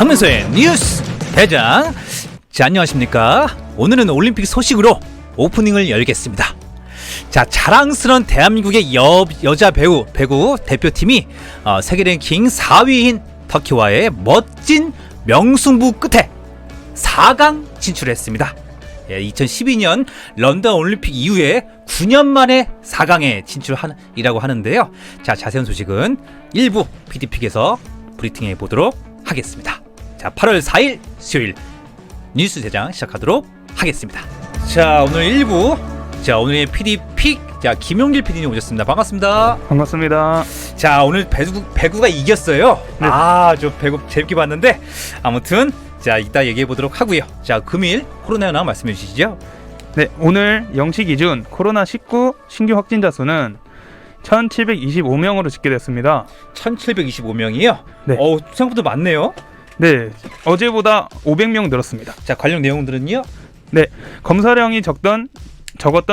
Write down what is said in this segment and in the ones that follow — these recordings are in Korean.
박명수의 뉴스 대장. 자, 안녕하십니까. 오늘은 올림픽 소식으로 오프닝을 열겠습니다. 자, 자랑스러운 대한민국의 여자 배구 대표팀이 세계 랭킹 4위인 터키와의 멋진 명승부 끝에 4강 진출했습니다. 2012년 런던 올림픽 이후에 9년 만에 4강에 진출이라고 하는데요. 자, 자세한 소식은 일부 PD픽에서 브리핑해 보도록 하겠습니다. 자, 8월 4일 수요일 뉴스 대장 시작하도록 하겠습니다. 자, 오늘 1부. 자, 오늘의 PD픽. 자, 김용길 PD님 오셨습니다. 반갑습니다. 반갑습니다. 자, 오늘 배구가 이겼어요. 네. 저 배구 재밌게 봤는데 아무튼 자, 이따 얘기해 보도록 하고요. 자, 금일 코로나 현황 말씀해 주시죠. 네, 오늘 0시 기준 코로나19 신규 확진자 수는 1,725명으로 집계됐습니다. 1,725명이요? 네. 생각보다 많네요. 네, 어제보다 500명 늘었습니다. 자, 관련 내용들은요? 네, 검사량이 적었던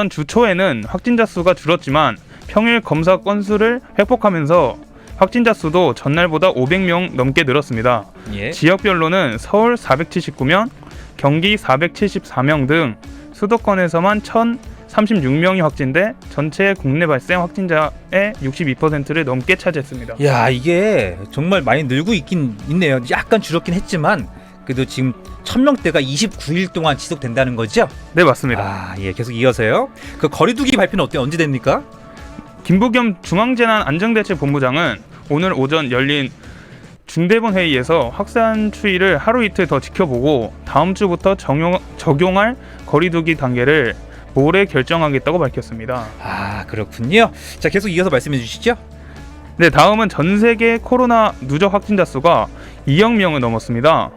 주 초에는 확진자 수가 줄었지만 평일 검사 건수를 회복하면서 확진자 수도 전날보다 500명 넘게 늘었습니다. 예. 지역별로는 서울 479명, 경기 474명 등 수도권에서만 1,036명이 확진돼 전체 국내 발생 확진자의 62%를 넘게 차지했습니다. 야, 이게 정말 많이 늘고 있긴 있네요. 약간 줄었긴 했지만 그래도 지금 1,000명대가 29일 동안 지속된다는 거죠? 네, 맞습니다. 아, 예, 계속 이어서요. 그 거리두기 발표는 언제 됩니까? 김부겸 중앙재난안전대책본부장은 오늘 오전 열린 중대본 회의에서 확산 추이를 하루 이틀 더 지켜보고 다음 주부터 적용할 거리두기 단계를 모레 결정하겠다고 밝혔습니다. 아, 그렇군요. 자, 계속 이어서 말씀해 주시죠. 네, 다음은 전 세계 코로나 누적 확진자 수가 2억 명을 넘었습니다.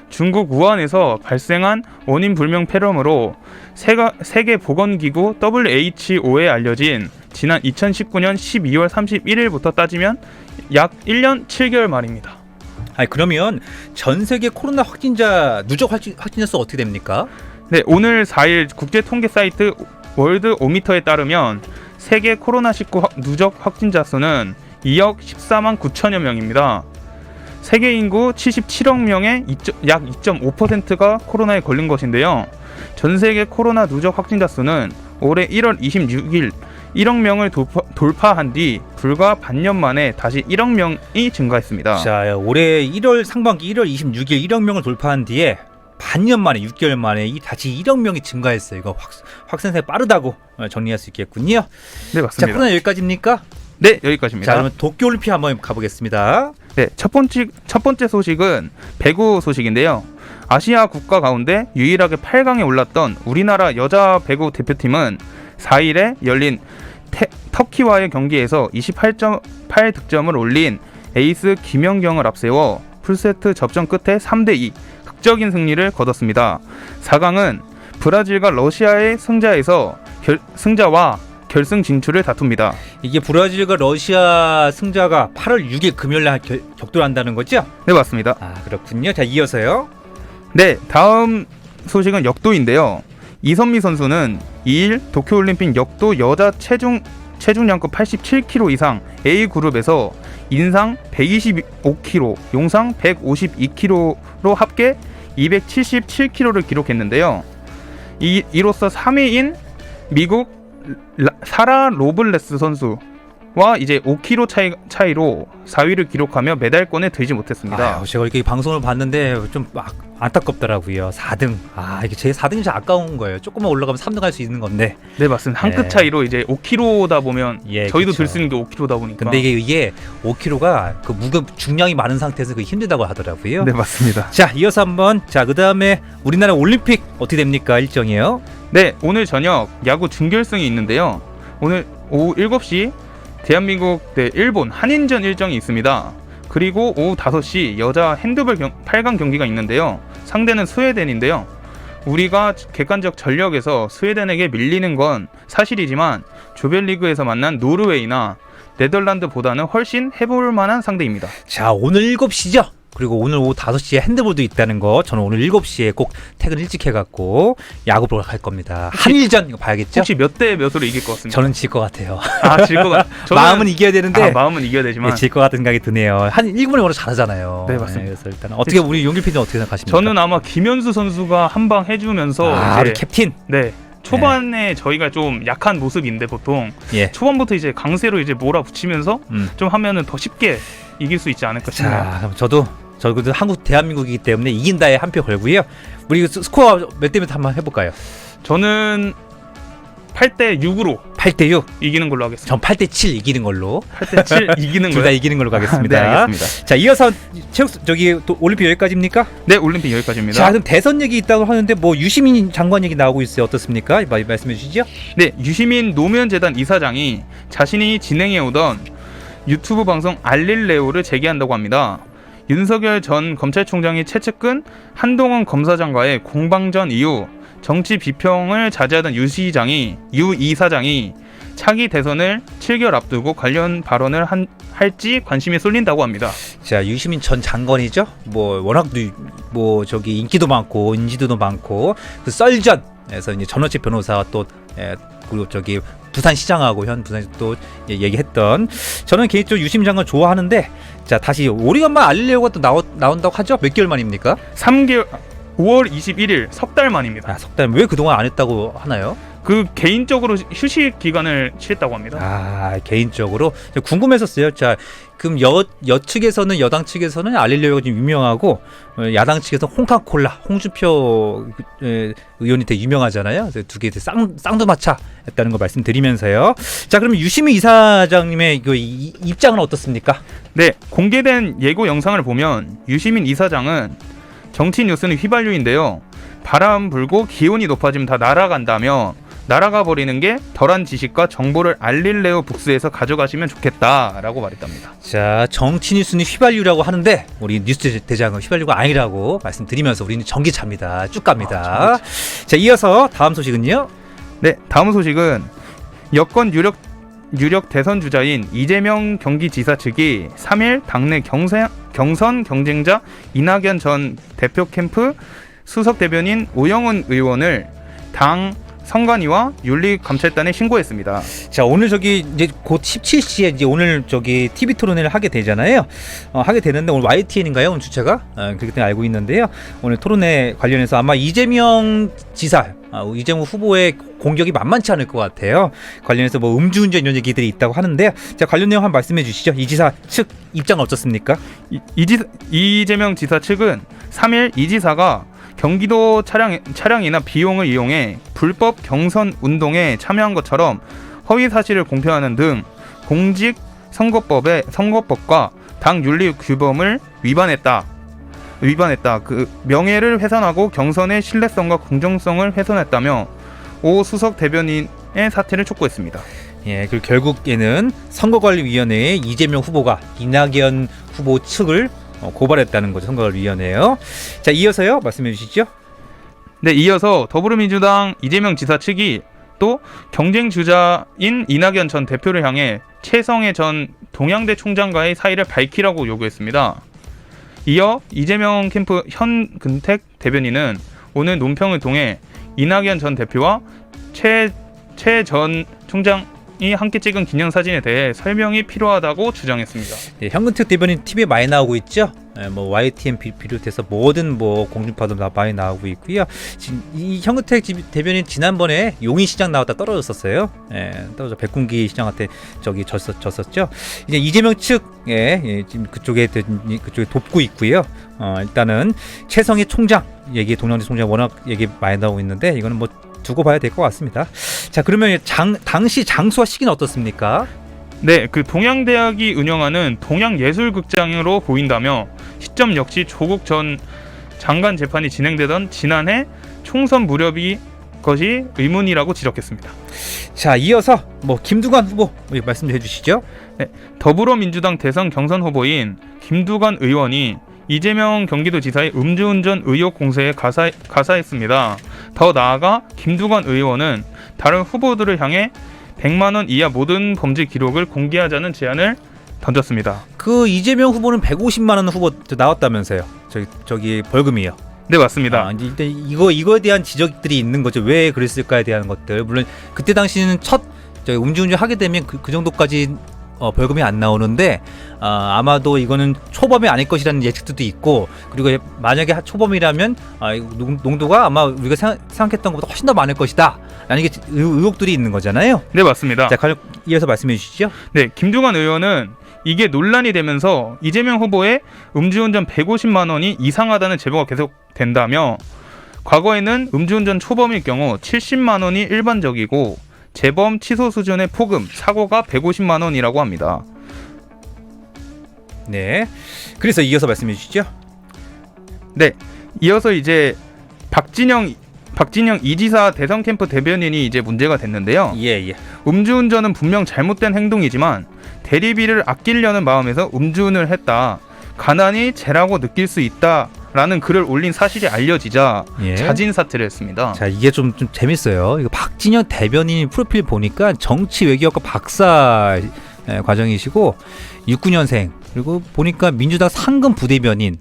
중국 우한에서 발생한 원인 불명 폐렴으로 세계보건기구 WHO에 알려진 지난 2019년 12월 31일부터 따지면 약 1년 7개월 만입니다. 아니, 그러면 전 세계 코로나 누적 확진자 수 어떻게 됩니까? 네, 오늘 4일 국제 통계 사이트 월드 오미터에 따르면 세계 코로나19 누적 확진자 수는 2억 14만 9천여 명입니다. 세계 인구 77억 명의 약 2.5%가 코로나에 걸린 것인데요. 전 세계 코로나 누적 확진자 수는 올해 1월 26일 1억 명을 돌파한 뒤 불과 반년 만에 다시 1억 명이 증가했습니다. 자, 올해 1월 상반기 1월 26일 1억 명을 돌파한 뒤에 반년 만에 6개월 만에 다시 1억 명이 증가했어요. 이거 확산세 빠르다고 정리할 수 있겠군요. 네, 맞습니다. 자, 코로나 여기까지입니까? 네, 여기까지입니다. 자, 그러면 도쿄올림픽 한번 가보겠습니다. 네, 첫 번째 소식은 배구 소식인데요. 아시아 국가 가운데 유일하게 8강에 올랐던 우리나라 여자 배구 대표팀은 4일에 열린 터키와의 경기에서 28.8득점을 올린 에이스 김연경을 앞세워 풀세트 접전 끝에 3대2 극적인 승리를 거뒀습니다. 4강은 브라질과 러시아의 승자와 결승 진출을 다툽니다. 이게 브라질과 러시아 승자가 8월 6일 금요일날 격돌한다는 거죠? 네, 맞습니다. 아, 그렇군요. 자, 이어서요. 네, 다음 소식은 역도인데요. 이선미 선수는 2일 도쿄올림픽 역도 여자 체중량급 87kg 이상 A그룹에서 인상 125kg, 용상 152kg로 합계 277kg를 기록했는데요. 이로써 3위인 미국 사라 로블레스 선수와 이제 5kg 차이로 4위를 기록하며 메달권에 들지 못했습니다. 제가 이렇게 방송을 봤는데 좀 안타깝더라고요. 4등. 이게 제 4등이 좀 아까운 거예요. 조금만 올라가면 3등 할 수 있는 건데. 네, 맞습니다. 한 끗 차이로 이제 5kg다 보면 저희도 들 수 있는 게 5kg다 보니까. 근데 이게 5kg가 그 중량이 많은 상태에서 힘들다고 하더라고요. 네, 맞습니다. 자, 이어서 한번 그다음에 우리나라 올림픽 어떻게 됩니까? 일정이요? 네, 오늘 저녁 야구 준결승이 있는데요. 오늘 오후 7시 대한민국 대 일본 한인전 일정이 있습니다. 그리고 오후 5시 여자 핸드볼 8강 경기가 있는데요. 상대는 스웨덴인데요. 우리가 객관적 전력에서 스웨덴에게 밀리는 건 사실이지만 조별리그에서 만난 노르웨이나 네덜란드보다는 훨씬 해볼 만한 상대입니다. 자, 오늘 7시죠? 그리고 오늘 오후 5시에 핸드볼도 있다는 거. 저는 오늘 7시에 꼭 퇴근 일찍 해갖고 야구 보러 갈 겁니다. 한일전 이거 봐야겠죠? 혹시 몇 대 몇으로 이길 것 같습니다. 저는 질 것 같아요. 질 것 같. 마음은 이겨야 되는데 마음은 이겨야 되지만 질 것 같은 생각이 드네요. 한 1군에 워낙 잘하잖아요. 네, 맞습니다. 그래서 일단 어떻게 우리 용길 PD는 어떻게 생각하십니까? 저는 아마 김현수 선수가 한 방 해주면서 우리 캡틴. 네. 초반에 저희가 좀 약한 모습인데 보통 예. 초반부터 이제 강세로 이제 몰아붙이면서 좀 하면은 더 쉽게 이길 수 있지 않을까 싶네요. 자, 그럼 저도 한국 대한민국이기 때문에 이긴다에 한 표 걸고요. 우리 스코어 몇 대 몇 한번 해볼까요? 저는 8대 6으로 8대 6. 이기는 걸로 하겠습니다. 전 8대 7 이기는 걸로. 8대 7 이기는 둘 걸로. 다 이기는 걸로 가겠습니다. 네, 알겠습니다. 자, 이어서 올림픽 여기까지입니까? 네, 올림픽 여기까지입니다. 자, 그럼 대선 얘기 있다고 하는데 뭐 유시민 장관 얘기 나오고 있어요. 어떻습니까? 말씀해 주시죠. 네, 유시민 노무현재단 이사장이 자신이 진행해 오던 유튜브 방송 알릴레오를 재개한다고 합니다. 윤석열 전 검찰총장이 채측근 한동훈 검사장과의 공방전 이후 정치 비평을 자제하던 유 이사장이 차기 대선을 7개월 앞두고 관련 발언을 할지 관심이 쏠린다고 합니다. 자, 유시민 전 장관이죠. 뭐 워낙 인기도 많고 인지도도 많고 그 썰전에서 이제 전원책 변호사와 또 그리고 부산시장하고 현 부산시 또 얘기했던, 저는 개인적으로 유시민 장관 좋아하는데, 자, 다시 오리건만 알리려고 또 나온다고 하죠. 몇 개월 만입니까? 5월 21일 석 달 만입니다. 석 달. 왜 그동안 안 했다고 하나요? 그 개인적으로 휴식 기간을 취했다고 합니다. 개인적으로 궁금했었어요. 자, 그럼 여측에서는, 여당 측에서는 알릴레오가 좀 유명하고, 야당 측에서 홍카콜라, 홍준표 의원이 되게 유명하잖아요. 그래서 두 개 쌍두마차 했다는 거 말씀드리면서요. 자, 그럼 유시민 이사장님의 입장은 어떻습니까? 네, 공개된 예고 영상을 보면 유시민 이사장은 정치 뉴스는 휘발유인데요. 바람 불고 기온이 높아지면 다 날아간다며, 날아가 버리는 게 덜한 지식과 정보를 알릴레오 북스에서 가져가시면 좋겠다라고 말했답니다. 자, 정치 뉴스는 휘발유라고 하는데 우리 뉴스 대장은 휘발유가 아니라고 말씀드리면서 우리는 전기차입니다. 쭉 갑니다. 자, 이어서 다음 소식은요. 네, 다음 소식은 여권 유력 대선 주자인 이재명 경기지사 측이 3일 당내 경선 경쟁자 이낙연 전 대표 캠프 수석 대변인 오영훈 의원을 당 선관위와 윤리감찰단에 신고했습니다. 자, 오늘 이제 곧 17시에 이제 오늘 TV 토론회를 하게 되잖아요. 하게 되는데 오늘 YTN인가요? 오늘 주체가? 그렇게 때문에 알고 있는데요. 오늘 토론회 관련해서 아마 이재명 지사, 이재명 후보의 공격이 만만치 않을 것 같아요. 관련해서 뭐 음주운전 이런 얘기들이 있다고 하는데, 자, 관련 내용 한번 말씀해 주시죠. 이 지사 측 입장은 어떻습니까? 이재명 지사 측은 3일 이 지사가 경기도 차량이나 비용을 이용해 불법 경선 운동에 참여한 것처럼 허위 사실을 공표하는 등 공직 선거법과 당 윤리 규범을 위반했다. 그 명예를 훼손하고 경선의 신뢰성과 공정성을 훼손했다며 오 수석 대변인의 사퇴를 촉구했습니다. 예, 그리고 결국에는 선거관리위원회에 이재명 후보가 이낙연 후보 측을 고발했다는 거죠. 선거관리위원회요. 자, 이어서요, 말씀해 주시죠. 네, 이어서 더불어민주당 이재명 지사 측이 또 경쟁 주자인 이낙연 전 대표를 향해 최성해 전 동양대 총장과의 사이를 밝히라고 요구했습니다. 이어 이재명 캠프 현근택 대변인은 오늘 논평을 통해 이낙연 전 대표와 최 전 총장이 함께 찍은 기념사진에 대해 설명이 필요하다고 주장했습니다. 네, 현근택 대변인 TV에 많이 나오고 있죠. 뭐 YTN 비롯해서 모든 공중파도 많이 나오고 있고요. 이 현근택 대변인 지난번에 용인시장 나왔다 떨어졌었어요. 떨어져 백군기 시장한테 졌었죠. 이제 이재명 측 지금 그쪽에 돕고 있고요. 일단은 최성해 총장 얘기, 동양대 총장 워낙 얘기 많이 나오고 있는데 이거는 뭐 두고 봐야 될 것 같습니다. 자, 그러면 당시 장소와 시기는 어떻습니까? 네, 그 동양대학이 운영하는 동양예술극장으로 보인다며 시점 역시 조국 전 장관 재판이 진행되던 지난해 총선 무렵이 것이 의문이라고 지적했습니다. 자, 이어서 김두관 후보 말씀해 주시죠. 네, 더불어민주당 대선 경선 후보인 김두관 의원이 이재명 경기도지사의 음주운전 의혹 공세에 가사했습니다. 더 나아가 김두관 의원은 다른 후보들을 향해 100만 원 이하 모든 범죄 기록을 공개하자는 제안을 던졌습니다. 그 이재명 후보는 150만 원 후보 나왔다면서요. 저기 벌금이요. 네, 맞습니다. 일단 이거에 대한 지적들이 있는 거죠. 왜 그랬을까에 대한 것들. 물론 그때 당시는 첫 음주운전 하게 되면 그 정도까지 벌금이 안 나오는데 아마도 이거는 초범이 아닐 것이라는 예측도 있고, 그리고 만약에 초범이라면 농도가 아마 우리가 생각했던 것보다 훨씬 더 많을 것이다 라는 게 의혹들이 있는 거잖아요. 네, 맞습니다. 자, 이어서 말씀해 주시죠. 네, 김두관 의원은 이게 논란이 되면서 이재명 후보의 음주운전 150만 원이 이상하다는 제보가 계속 된다며, 과거에는 음주운전 초범일 경우 70만 원이 일반적이고 재범 취소 수준의 폭음, 사고가 150만 원이라고 합니다. 네. 그래서 이어서 말씀해 주시죠. 네. 이어서 이제 박진영 이지사 대선 캠프 대변인이 이제 문제가 됐는데요. 예. 음주운전은 분명 잘못된 행동이지만 대리비를 아끼려는 마음에서 음주운을 했다. 가난이 죄라고 느낄 수 있다라는 글을 올린 사실이 알려지자 자진 사퇴를 했습니다. 자, 이게 좀 재밌어요. 이거 박진영 대변인 프로필 보니까 정치 외교학과 박사 과정이시고 69년생, 그리고 보니까 민주당 상근 부대변인,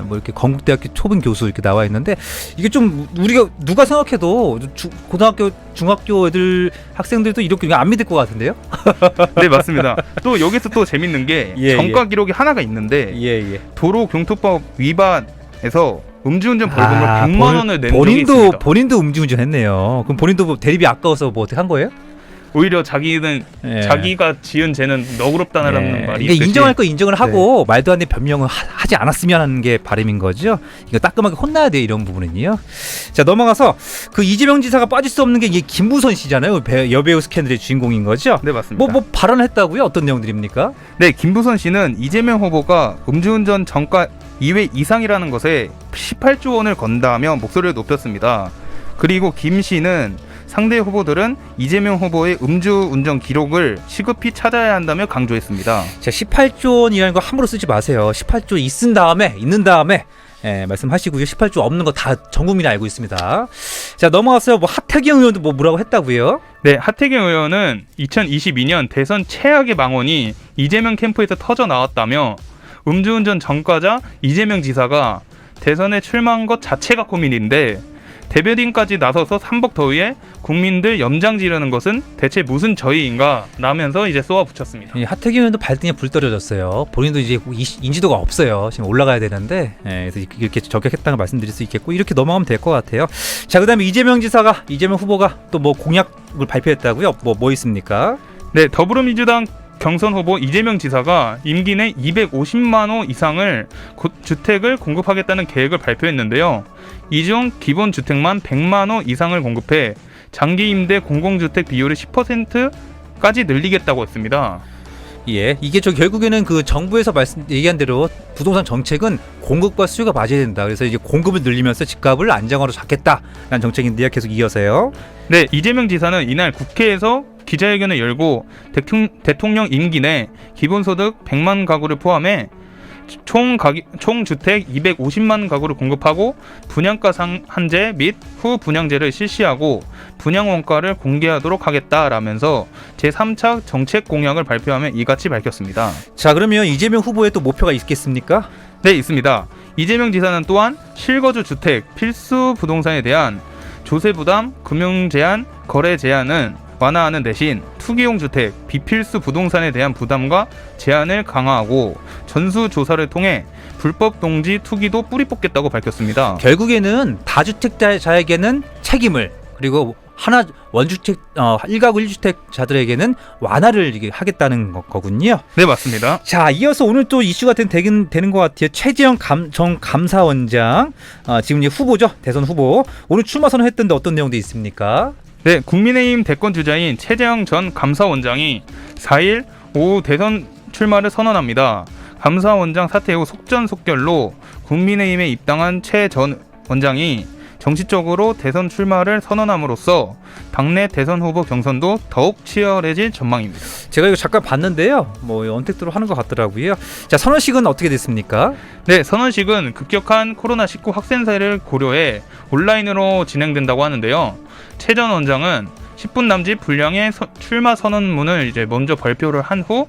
뭐 이렇게 건국대학교 초빙 교수 이렇게 나와 있는데, 이게 좀 우리가 누가 생각해도 고등학교 중학교 학생들도 이렇게 안 믿을 것 같은데요? 네, 맞습니다. 또 여기서 또 재밌는 게 전과 기록이 하나가 있는데 도로교통법 위반에서 음주운전 벌금을 100만 원을 낸 적이 있습니다. 본인도 음주운전 했네요. 그럼 본인도 대리비 아까워서 뭐 어떻게 한 거예요? 오히려 자기가 지은 죄는 너그럽다는 말이 있듯이, 인정할 거 인정을 하고 말도 안 되는 변명을 하지 않았으면 하는 게 바람인 거죠. 이거 따끔하게 혼나야 돼, 이런 부분은요. 자, 넘어가서 그 이재명 지사가 빠질 수 없는 게 이게 김부선 씨잖아요. 여배우 스캔들의 주인공인 거죠. 네, 맞습니다. 뭐 발언을 했다고요? 어떤 내용들입니까? 네, 김부선 씨는 이재명 후보가 음주운전 전과 2회 이상이라는 것에 18조 원을 건다며 목소리를 높였습니다. 그리고 김 씨는 상대 후보들은 이재명 후보의 음주운전 기록을 시급히 찾아야 한다며 강조했습니다. 자, 18조 원이라는 거 함부로 쓰지 마세요. 18조 있는 다음에 말씀하시고요. 18조 없는 거 다 전 국민이 알고 있습니다. 자, 넘어가서 하태경 의원도 뭐라고 했다고요? 네, 하태경 의원은 2022년 대선 최악의 망언이 이재명 캠프에서 터져 나왔다며, 음주운전 전과자 이재명 지사가 대선에 출마한 것 자체가 고민인데 대변인까지 나서서 삼복더위에 국민들 염장 지르는 것은 대체 무슨 저희인가 라면서 이제 쏘아붙였습니다. 하태경 의원도 발등에 불 떨어졌어요. 본인도 이제 인지도가 없어요. 지금 올라가야 되는데, 그래서 이렇게 저격했다는 걸 말씀드릴 수 있겠고, 이렇게 넘어가면 될 것 같아요. 자, 그다음에 이재명 후보가 또 뭐 공약을 발표했다고요? 뭐 있습니까? 네, 더불어민주당 경선 후보 이재명 지사가 임기 내 250만 호 이상을 주택을 공급하겠다는 계획을 발표했는데요. 이 중 기본 주택만 100만 호 이상을 공급해 장기 임대 공공주택 비율을 10%까지 늘리겠다고 했습니다. 예, 이게 결국에는 그 정부에서 얘기한 대로 부동산 정책은 공급과 수요가 맞아야 된다. 그래서 이제 공급을 늘리면서 집값을 안정화로 잡겠다라는 정책인데요. 계속 이어서요. 네, 이재명 지사는 이날 국회에서 기자회견을 열고 대통령 임기 내 기본소득 100만 가구를 포함해 총 주택 250만 가구를 공급하고 분양가 상한제 및 후 분양제를 실시하고 분양 원가를 공개하도록 하겠다라면서 제3차 정책 공약을 발표하며 이같이 밝혔습니다. 자, 그러면 이재명 후보의 또 목표가 있겠습니까? 네, 있습니다. 이재명 지사는 또한 실거주 주택 필수 부동산에 대한 조세 부담, 금융 제한, 거래 제한은 완화하는 대신 투기용 주택, 비필수 부동산에 대한 부담과 제한을 강화하고 전수조사를 통해 불법 동지 투기도 뿌리 뽑겠다고 밝혔습니다. 결국에는 다주택자에게는 책임을, 그리고 원주택 1가구 1주택자들에게는 완화를 하겠다는 거군요. 네, 맞습니다. 자, 이어서 오늘 또 이슈가 되는 것 같아요. 최재형 전 감사원장, 지금 이제 후보죠, 대선 후보. 오늘 출마 선언했던데 어떤 내용도 있습니까? 네, 국민의힘 대권 주자인 최재형 전 감사원장이 4일 오후 대선 출마를 선언합니다. 감사원장 사퇴 후 속전속결로 국민의힘에 입당한 최 전 원장이 정치적으로 대선 출마를 선언함으로써 당내 대선 후보 경선도 더욱 치열해질 전망입니다. 제가 이거 잠깐 봤는데요. 언택트로 하는 것 같더라고요. 자, 선언식은 어떻게 됐습니까? 네, 선언식은 급격한 코로나19 확산세를 고려해 온라인으로 진행된다고 하는데요. 최 전 원장은 10분 남짓 분량의 출마 선언문을 이제 먼저 발표를 한 후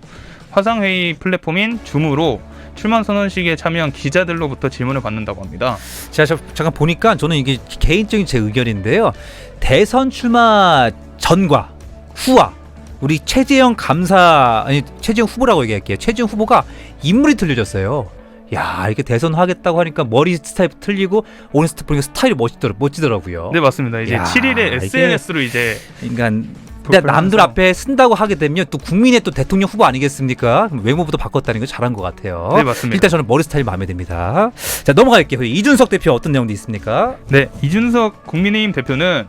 화상회의 플랫폼인 줌으로 출마 선언식에 참여한 기자들로부터 질문을 받는다고 합니다. 제가 잠깐 보니까 저는 이게 개인적인 제 의견인데요. 대선 출마 전과 후와 우리 최재형 후보라고 얘기할게요. 최재형 후보가 인물이 틀려졌어요. 야, 이렇게 대선 하겠다고 하니까 머리 스타일 틀리고 오는 스타일 보니까 스타일이 멋지더라고요. 네, 맞습니다. 이제 야, 7일에 SNS로 이제 그러니까 근데 남들 하면서. 앞에 쓴다고 하게 되면 또 국민의 또 대통령 후보 아니겠습니까? 그럼 외모부터 바꿨다는 거 잘한 것 같아요. 네, 맞습니다. 일단 저는 머리 스타일 마음에 듭니다. 자, 넘어갈게요. 이준석 대표 어떤 내용도 있습니까? 네, 이준석 국민의힘 대표는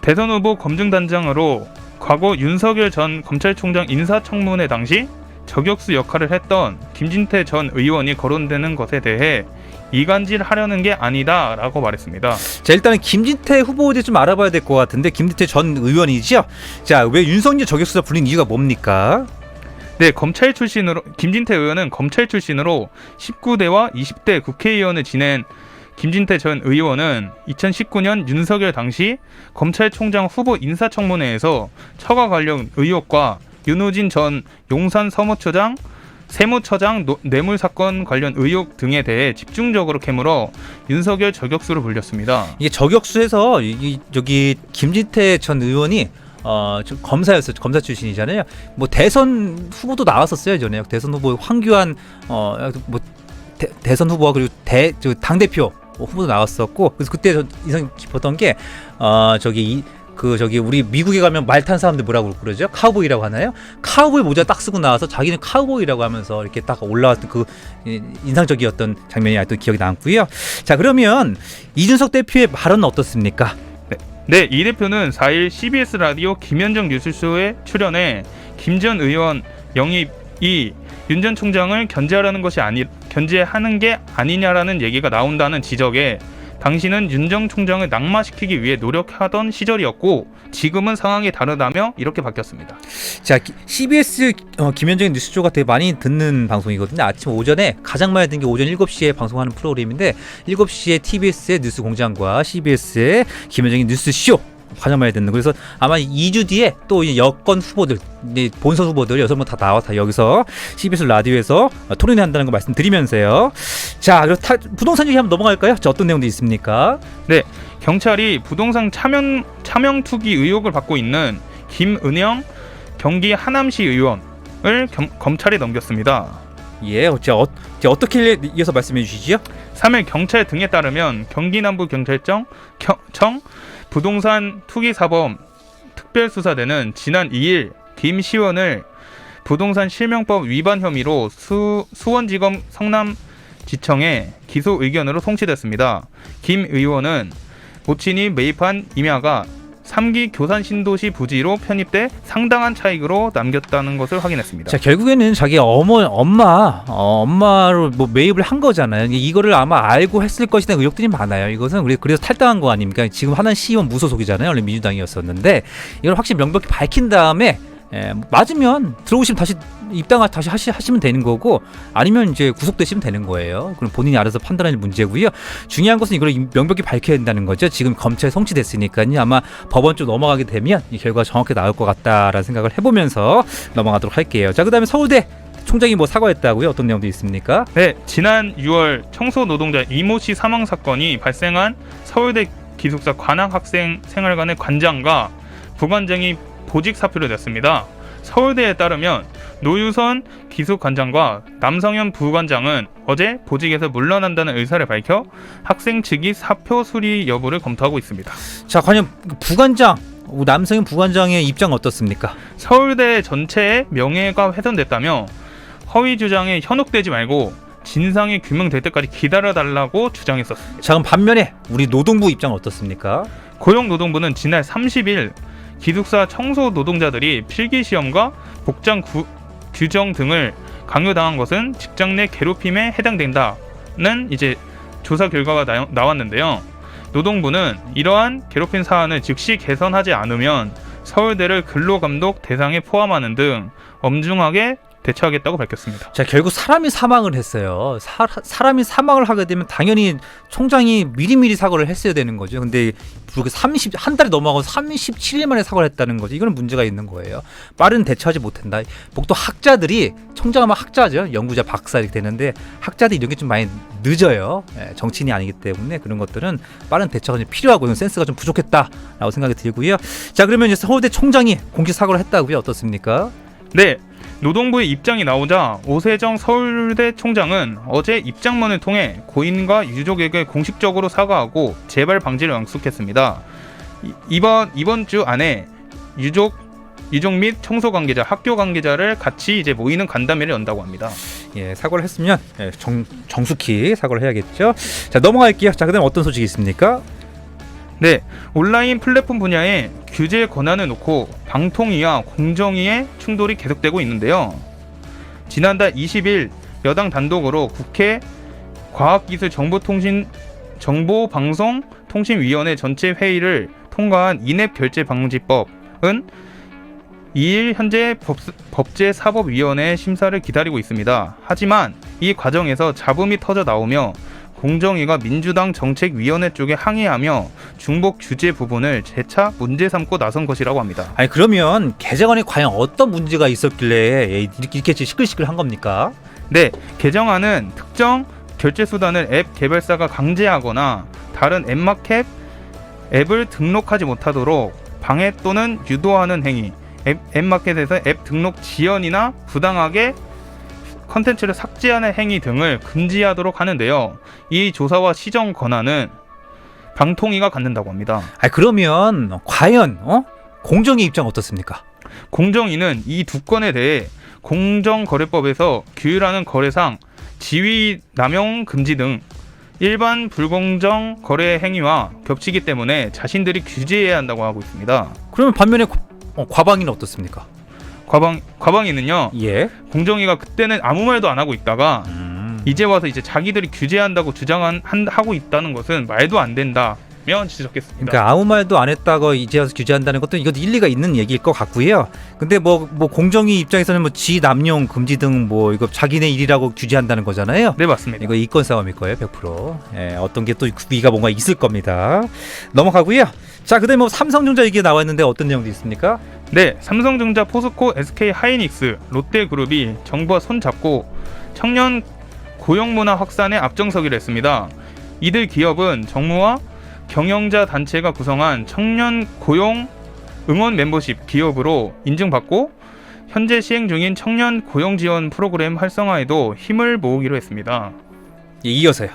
대선 후보 검증단장으로 과거 윤석열 전 검찰총장 인사청문회 당시 저격수 역할을 했던 김진태 전 의원이 거론되는 것에 대해 이간질하려는 게 아니다라고 말했습니다. 자, 일단은 김진태 후보에 좀 알아봐야 될 것 같은데 김진태 전 의원이죠. 자, 왜 윤석열 저격수가 불린 이유가 뭡니까? 네, 검찰 출신으로 김진태 의원은 검찰 출신으로 19대와 20대 국회의원을 지낸 김진태 전 의원은 2019년 윤석열 당시 검찰총장 후보 인사청문회에서 처가 관련 의혹과 윤호진 전 용산 서무처장 세무처장 뇌물 사건 관련 의혹 등에 대해 집중적으로 캐물어 윤석열 저격수로 불렸습니다. 이게 저격수에서 저기 김진태 전 의원이 좀 검사였어요. 검사 출신이잖아요. 뭐 대선 후보도 나왔었어요. 전에 대선 후보 황교안 뭐 대선 후보와 그리고 당 대표 후보도 나왔었고, 그래서 그때 저 인상 깊었던 게 저기 우리 미국에 가면 말 탄 사람들 뭐라고 그러죠? 카우보이라고 하나요? 카우보이 모자 딱 쓰고 나와서 자기는 카우보이라고 하면서 이렇게 딱 올라왔던 그 인상적이었던 장면이 아직도 기억이 남고요. 자, 그러면 이준석 대표의 발언은 어떻습니까? 네, 이 대표는 4일 CBS 라디오 김현정 뉴스쇼에 출연해 김 전 의원 영입이 윤 전 총장을 견제하는 게 아니냐라는 얘기가 나온다는 지적에 당신은 윤 전 총장을 낙마시키기 위해 노력하던 시절이었고 지금은 상황이 다르다며 이렇게 바뀌었습니다. 자, CBS 김현정의 뉴스쇼가 되게 많이 듣는 방송이거든요. 아침 오전에 가장 많이 듣는 게 오전 7시에 방송하는 프로그램인데 7시에 TBS의 뉴스공장과 CBS의 김현정의 뉴스쇼 가장 많이 듣는. 그래서 아마 2주 뒤에 또 여권 후보들, 본선 후보들 6명 다 나와 다 여기서 CBS 라디오에서 토론회 한다는 거 말씀드리면서요. 자, 그럼 부동산 얘기 한번 넘어갈까요? 자, 어떤 내용도 있습니까? 네, 경찰이 부동산 차명 투기 의혹을 받고 있는 김은영 경기 하남시 의원을 검찰에 넘겼습니다. 예, 어떻게 이어서 말씀해 주시죠? 3일 경찰 등에 따르면 경기 남부경찰청 부동산 투기사범 특별수사대는 지난 2일 김 시원을 부동산 실명법 위반 혐의로 수원지검 성남지청에 기소 의견으로 송치됐습니다. 김 의원은 모친이 매입한 임야가 3기 교산신도시 부지로 편입돼 상당한 차익으로 남겼다는 것을 확인했습니다. 자, 결국에는 자기 엄마로 뭐 매입을 한 거잖아요. 이거를 아마 알고 했을 것이라는 의혹들이 많아요. 이것은 그래서 탈당한 거 아닙니까? 지금 하나는 시의원 무소속이잖아요. 원래 민주당이었었는데 이걸 확실히 명백히 밝힌 다음에 맞으면 들어오시면 다시 입당 다시 하시면 되는 거고, 아니면 이제 구속되시면 되는 거예요. 그럼 본인이 알아서 판단할 문제고요. 중요한 것은 이걸 명백히 밝혀야 된다는 거죠. 지금 검찰에 송치됐으니까요. 아마 법원 쪽 넘어가게 되면 이 결과가 정확히 나올 것 같다라는 생각을 해보면서 넘어가도록 할게요. 자, 그다음에 서울대 총장이 뭐 사과했다고요? 어떤 내용도 있습니까? 네, 지난 6월 청소 노동자 이모 씨 사망 사건이 발생한 서울대 기숙사 관악학생 생활관의 관장과 부관장이 보직 사표를 냈습니다. 서울대에 따르면 노유선 기숙관장과 남성현 부관장은 어제 보직에서 물러난다는 의사를 밝혀 학생 측이 사표 수리 여부를 검토하고 있습니다. 자, 과연 부관장, 남성현 부관장의 입장은 어떻습니까? 서울대 전체의 명예가 훼손됐다며 허위 주장에 현혹되지 말고 진상이 규명될 때까지 기다려달라고 주장했었습니다. 자, 그럼 반면에 우리 노동부 입장은 어떻습니까? 고용노동부는 지난 30일 기숙사 청소 노동자들이 필기시험과 복장 규정 등을 강요당한 것은 직장 내 괴롭힘에 해당된다는 이제 조사 결과가 나왔는데요. 노동부는 이러한 괴롭힘 사안을 즉시 개선하지 않으면 서울대를 근로감독 대상에 포함하는 등 엄중하게 대처하겠다고 밝혔습니다. 자, 결국 사람이 사망을 했어요. 사람이 사망을 하게 되면 당연히 총장이 미리미리 사과를 했어야 되는 거죠. 근데 그렇게 한 달이 넘어가고 37일 만에 사과를 했다는 거죠. 이거는 문제가 있는 거예요. 빠른 대처하지 못한다. 보통 학자들이, 총장하면 학자죠. 연구자, 박사 이렇게 되는데 학자들이 이런 게 좀 많이 늦어요. 정치인이 아니기 때문에 그런 것들은 빠른 대처가 좀 필요하고 이건 센스가 좀 부족했다라고 생각이 들고요. 자, 그러면 이제 서울대 총장이 공식 사과를 했다고요. 어떻습니까? 네, 노동부의 입장이 나오자 오세정 서울대 총장은 어제 입장문을 통해 고인과 유족에게 공식적으로 사과하고 재발 방지를 약속했습니다. 이번 주 안에 유족 및 청소 관계자, 학교 관계자를 같이 이제 모이는 간담회를 연다고 합니다. 예, 사과를 했으면 정숙히 사과를 해야겠죠. 자, 넘어갈게요. 자, 그다음 어떤 소식이 있습니까? 네, 온라인 플랫폼 분야에 규제 권한을 놓고 방통위와 공정위의 충돌이 계속되고 있는데요. 지난달 20일 여당 단독으로 국회 과학기술정보방송통신위원회 전체 회의를 통과한 인앱 결제 방지법은 2일 현재 법제사법위원회 심사를 기다리고 있습니다. 하지만 이 과정에서 잡음이 터져 나오며 공정위가 민주당 정책위원회 쪽에 항의하며 중복 규제 부분을 재차 문제 삼고 나선 것이라고 합니다. 아니, 그러면 개정안에 과연 어떤 문제가 있었길래 이렇게 시끌시끌한 겁니까? 네, 개정안은 특정 결제 수단을 앱 개발사가 강제하거나 다른 앱마켓 앱을 등록하지 못하도록 방해 또는 유도하는 행위, 앱마켓에서 앱 등록 지연이나 부당하게 컨텐츠를 삭제하는 행위 등을 금지하도록 하는데요. 이 조사와 시정 권한은 방통위가 갖는다고 합니다. 그러면 과연 공정위 입장 어떻습니까? 공정위는 이 두 건에 대해 공정거래법에서 규율하는 거래상 지위 남용 금지 등 일반 불공정 거래 행위와 겹치기 때문에 자신들이 규제해야 한다고 하고 있습니다. 그러면 반면에 과방위는 어떻습니까? 과방위는요. 예. 공정위가 그때는 아무 말도 안 하고 있다가 이제 와서 이제 자기들이 규제한다고 하고 있다는 것은 말도 안 된다며 지적했습니다. 그러니까 아무 말도 안 했다고 이제 와서 규제한다는 것도 이것도 일리가 있는 얘기일 것 같고요. 근데 뭐 공정위 입장에서는 뭐 지남용 금지 등 뭐 이거 자기네 일이라고 규제한다는 거잖아요. 네, 맞습니다. 이거 이권 싸움일 거예요, 100%. 예, 어떤 게 또 위가 뭔가 있을 겁니다. 넘어가고요. 자, 그다음에 뭐 삼성전자 얘기 나왔는데 어떤 내용도 있습니까? 네, 삼성전자, 포스코, SK 하이닉스, 롯데그룹이 정부와 손잡고 청년 고용 문화 확산에 앞장서기로 했습니다. 이들 기업은 정부와 경영자 단체가 구성한 청년 고용 응원 멤버십 기업으로 인증받고 현재 시행 중인 청년 고용 지원 프로그램 활성화에도 힘을 모으기로 했습니다. 이어서요.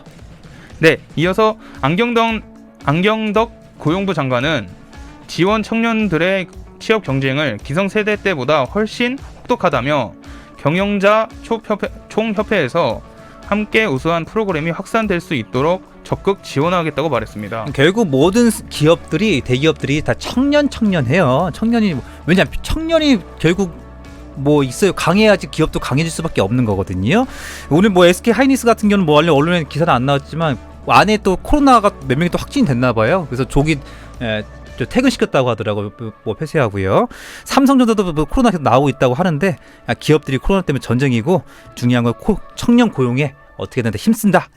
네, 이어서 안경덕 고용부 장관은 지원 청년들의 취업 경쟁을 기성세대 때보다 훨씬 혹독하다며 경영자 총협회에서 함께 우수한 프로그램이 확산될 수 있도록 적극 지원하겠다고 말했습니다. 결국 모든 기업들이, 대기업들이 다 청년해요. 왜냐하면 청년이 결국 뭐 있어요. 강해야지 기업도 강해질 수밖에 없는 거거든요. 오늘 뭐 SK 하이닉스 같은 경우는 뭐 언론에 기사는 안 나왔지만 안에 또 코로나가 몇 명이 또 확진이 됐나 봐요. 그래서 조기 퇴근시켰다고 하더라고요. 뭐 폐쇄하고요. 삼성전자도 뭐 코로나 계속 나오고 있다고 하는데 기업들이 코로나 때문에 전쟁이고 중요한 건 청년 고용에 어떻게든 힘쓴다.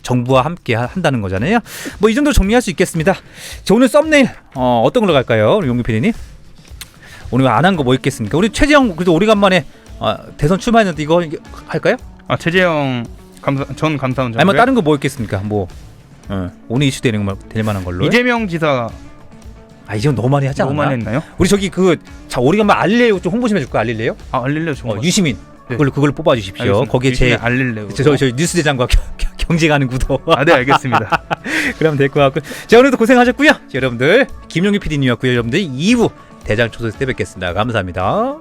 정부와 함께 한다는 거잖아요. 뭐 이 정도로 정리할 수 있겠습니다. 자, 오늘 썸네일 어떤 걸로 갈까요? 우리 용기 PD님? 오늘 안 한 거 뭐 있겠습니까? 우리 최재형 그래도 오래간만에 대선 출마했는데 이거 할까요? 최재형 전 감사원 장관. 아니 뭐 다른 거 뭐 있겠습니까? 뭐 오늘 이슈 될 만한 걸로. 이재명 지사. 이건 너무 많이 하지 않았나? 너무 많이 했나요? 우리 저기 오래간만 알릴레오 좀 홍보 좀 해줄까? 알릴레오? 알릴레오 좋은 것 유시민. 네. 그걸로 뽑아주십시오. 알겠습니다. 거기에 제 알릴레오. 저 뉴스대장과 경쟁하는 구도. 네, 알겠습니다. 그러면 될 것 같고. 자, 오늘도 고생하셨고요. 자, 여러분들 김용기 PD님이었고요. 여러분들 2부 대장 초소에서 때 뵙겠습니다. 감사합니다.